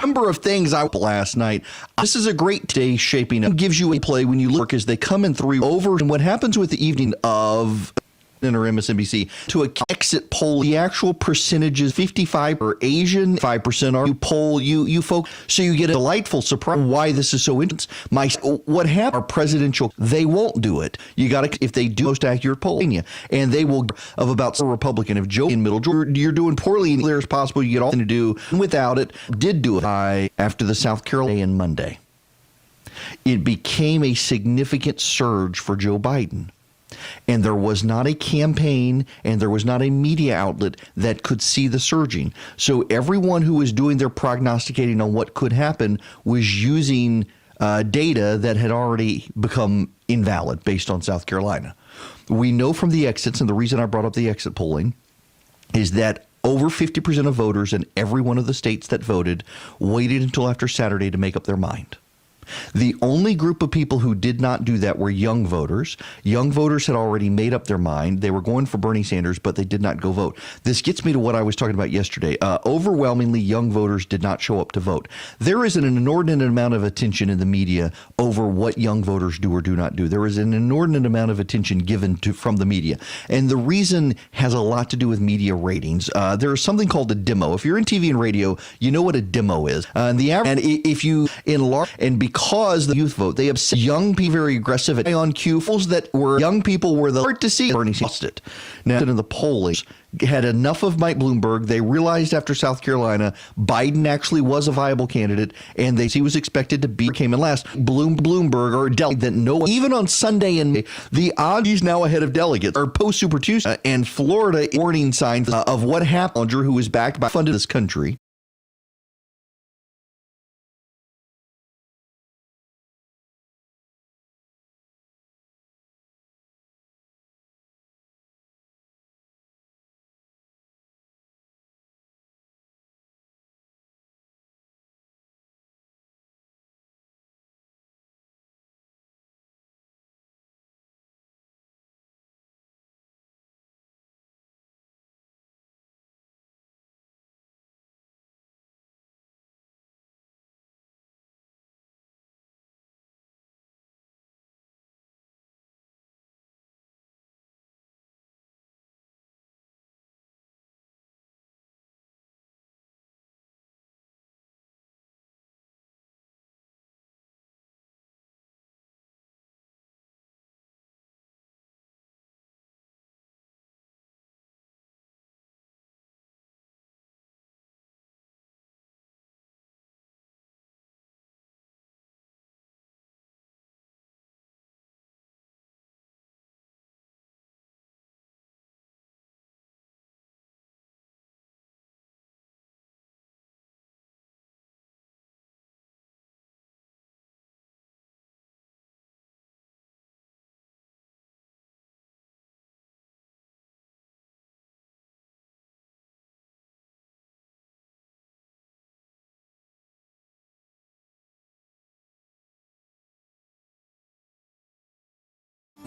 Number of things I last night. This is a great day shaping up. It gives you a play when you look as they come in three over. And what happens with the evening of or MSNBC to an exit poll, the actual percentages 55 are Asian, 5% are you poll you folks, so you get a delightful surprise why this is so interesting. What happened are presidential, they won't do it. You got to, if they do most accurate polling, and they will of about a Republican. If Joe in middle, you're doing poorly and clear as possible, you get all to do without it. Did do it after the South Carolina and Monday. It became a significant surge for Joe Biden. And there was not a campaign and there was not a media outlet that could see the surging. So everyone who was doing their prognosticating on what could happen was using data that had already become invalid based on South Carolina. We know from the exits, and the reason I brought up the exit polling is that over 50% of voters in every one of the states that voted waited until after Saturday to make up their mind. The only group of people who did not do that were young voters. Young voters had already made up their mind. They were going for Bernie Sanders, but they did not go vote. This gets me to what I was talking about yesterday. Overwhelmingly, young voters did not show up to vote. There is an inordinate amount of attention in the media over what young voters do or do not do. There is an inordinate amount of attention given from the media. And the reason has a lot to do with media ratings. There is something called a demo. If you're in TV and radio, you know what a demo is. And if you enlarge, and because the youth vote, they have young people very aggressive at on cue. That were young people were the hard to see. Bernie lost it. Now, in the polling, had enough of Mike Bloomberg. They realized after South Carolina, Biden actually was a viable candidate, and he was expected to be came in last. Bloomberg or delegate that no even on Sunday and the odds he's now ahead of delegates are post Super Tuesday and Florida warning signs of what happened. Who was backed by funded this country.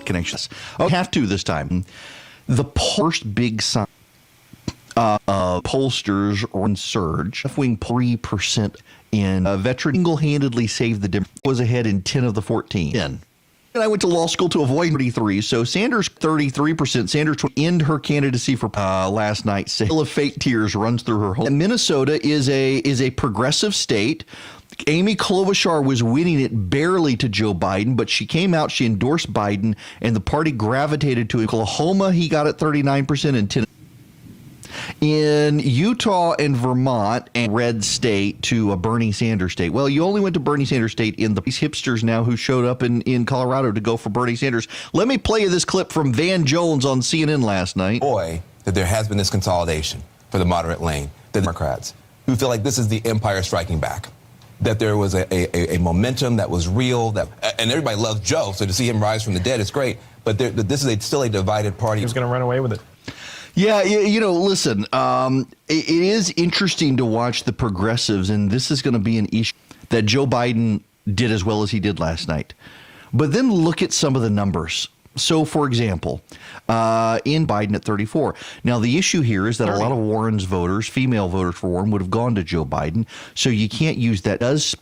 Connections. I have to this time. The first big sign pollsters on surge. Left-wing 3% in veteran single-handedly saved the difference. Was ahead in 10 of the 14. And I went to law school to avoid 33. So Sanders 33%. Sanders would end her candidacy for last night. Sale of fake tears runs through her home. Minnesota is a progressive state. Amy Klobuchar was winning it barely to Joe Biden, but she came out, she endorsed Biden, and the party gravitated to Oklahoma. He got it 39% and 10. In Utah and Vermont and red state to a Bernie Sanders state. Well, you only went to Bernie Sanders state in these hipsters now who showed up in Colorado to go for Bernie Sanders. Let me play you this clip from Van Jones on CNN last night. Boy, that there has been this consolidation for the moderate lane, the Democrats, who feel like this is the empire striking back. That there was a momentum that was real, and everybody loves Joe, so to see him rise from the dead is great, but this is still a divided party. He was going to run away with it. Yeah, listen, it is interesting to watch the progressives, and this is going to be an issue that Joe Biden did as well as he did last night. But then look at some of the numbers. So, for example, in Biden at 34. Now, the issue here is that a lot of Warren's voters, female voters for Warren, would have gone to Joe Biden. So you can't use that. Does